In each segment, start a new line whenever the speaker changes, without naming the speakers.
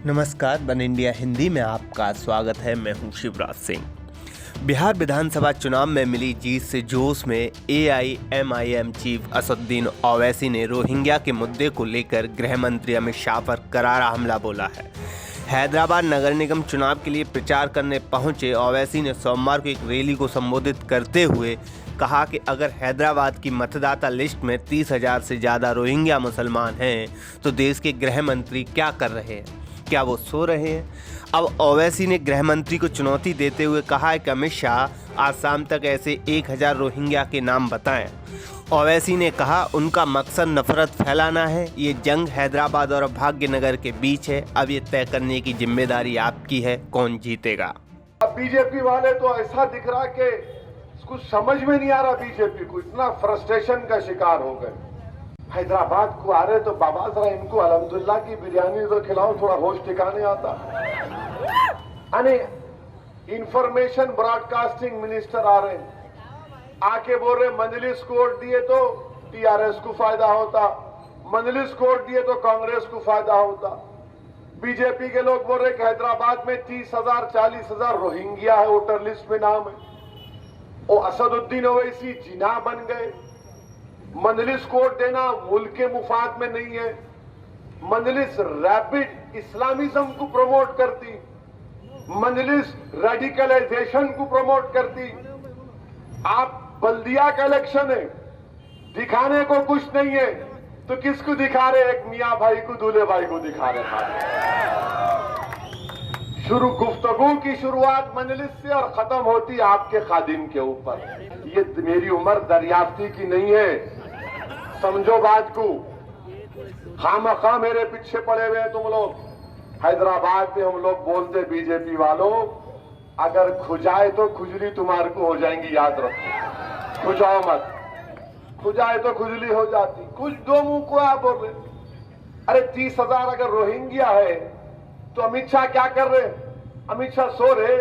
नमस्कार, one India Hindi में आपका स्वागत है। मैं हूं शिवराज सिंह। बिहार विधानसभा चुनाव में मिली जीत से जोश में AIMIM चीफ असदुद्दीन ओवैसी ने रोहिंग्या के मुद्दे को लेकर गृह मंत्री अमित शाह पर करारा हमला बोला है। हैदराबाद नगर निगम चुनाव के लिए प्रचार करने पहुंचे ओवैसी ने सोमवार को एक रैली को संबोधित करते हुए कहा कि अगर हैदराबाद की मतदाता लिस्ट में 30,000 से ज़्यादा रोहिंग्या मुसलमान हैं तो देश के गृह मंत्री क्या कर रहे हैं? क्या वो सो रहे हैं? अब ओवैसी ने गृह मंत्री को चुनौती देते हुए कहा है कि अमित शाह आज शाम तक ऐसे 1,000 रोहिंग्या के नाम बताएं। ओवैसी ने कहा उनका मकसद नफरत फैलाना है। ये जंग हैदराबाद और भाग्यनगर के बीच है। अब ये तय करने की जिम्मेदारी आपकी है, कौन जीतेगा।
अब बीजेपी वाले तो ऐसा दिख रहा कि कुछ समझ में नहीं आ रहा, बीजेपी को इतना फ्रस्ट्रेशन का शिकार हो गए। हैदराबाद को आ रहे तो बाबा जरा इनको अल्हम्दुलिल्लाह की बिरयानी तो खिलाओ, थोड़ा होश ठिकाने आता। अने इंफॉर्मेशन ब्रॉडकास्टिंग मिनिस्टर आ रहे आके बोल रहे मजलिस कोर्ट दिए तो TRS को फायदा होता, मजलिस कोर्ट दिए तो कांग्रेस को फायदा होता। बीजेपी के लोग बोल रहे कि हैदराबाद में 30,000 40,000 रोहिंग्या है, वोटर लिस्ट में नाम है। वो असदुद्दीन ओवैसी जिना बन गए। मजलिस कोर्ट देना मुल्क के मुफाद में नहीं है। मजलिस रैपिड इस्लामिज्म को प्रमोट करती, मजलिस रेडिकलाइजेशन को प्रमोट करती। आप बल्दिया का इलेक्शन है, दिखाने को कुछ नहीं है तो किसको दिखा रहे? एक मियां भाई को, दूल्हे भाई को दिखा रहे। गुफ्तगू की शुरुआत मजलिस से और खत्म होती आपके खादिम के ऊपर। ये मेरी उम्र दरियाफ्ती की नहीं है, समझो बात को। खामखा मेरे पीछे पड़े हुए हैं तुम लोग। हैदराबाद में हम लोग बोलते बीजेपी वालों, अगर खुजाए तो खुजली तुम्हारे को हो जाएंगी, याद रखो। खुजाओ मत, खुजाए तो खुजली हो जाती। कुछ दो मुंह को आप बोल रहे। अरे 30,000 अगर रोहिंग्या है तो अमित शाह क्या कर रहे? अमित शाह सो रहे?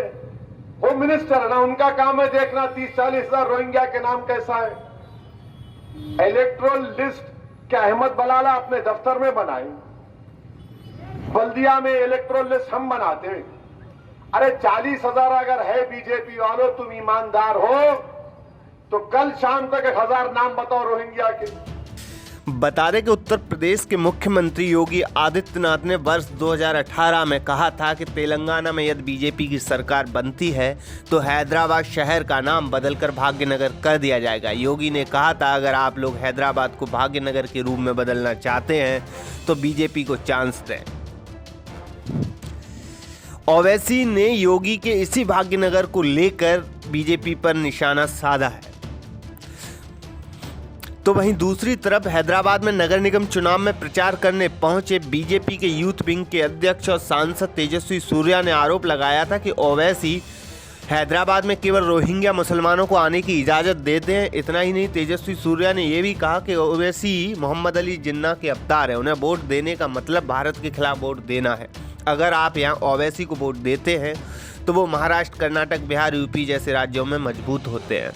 होम मिनिस्टर है ना, उनका काम है देखना 30-40,000 रोहिंग्या के नाम कैसा है। इलेक्ट्रोल लिस्ट क्या अहमद बलाला अपने दफ्तर में बनाए? बल्दिया में इलेक्ट्रोल लिस्ट हम बनाते हैं। अरे 40,000 अगर है बीजेपी वालों, तुम ईमानदार हो तो कल शाम तक 1,000 नाम बताओ रोहिंग्या के।
बता दें कि उत्तर प्रदेश के मुख्यमंत्री योगी आदित्यनाथ ने वर्ष 2018 में कहा था कि तेलंगाना में यदि बीजेपी की सरकार बनती है तो हैदराबाद शहर का नाम बदलकर भाग्यनगर कर दिया जाएगा। योगी ने कहा था अगर आप लोग हैदराबाद को भाग्यनगर के रूप में बदलना चाहते हैं तो बीजेपी को चांस दें। ओवैसी ने योगी के इसी भाग्यनगर को लेकर बीजेपी पर निशाना साधा है। तो वहीं दूसरी तरफ हैदराबाद में नगर निगम चुनाव में प्रचार करने पहुंचे बीजेपी के यूथ विंग के अध्यक्ष और सांसद तेजस्वी सूर्या ने आरोप लगाया था कि ओवैसी हैदराबाद में केवल रोहिंग्या मुसलमानों को आने की इजाज़त देते हैं। इतना ही नहीं, तेजस्वी सूर्या ने यह भी कहा कि ओवैसी मोहम्मद अली जिन्ना के अवतार है, उन्हें वोट देने का मतलब भारत के खिलाफ वोट देना है। अगर आप यहाँ ओवैसी को वोट देते हैं तो वो महाराष्ट्र, कर्नाटक, बिहार, UP जैसे राज्यों में मजबूत होते हैं।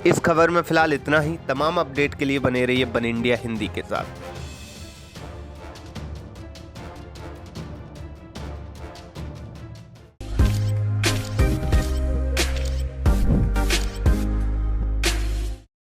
इस खबर में फिलहाल इतना ही। तमाम अपडेट के लिए बने रहिए वन इंडिया हिंदी के साथ।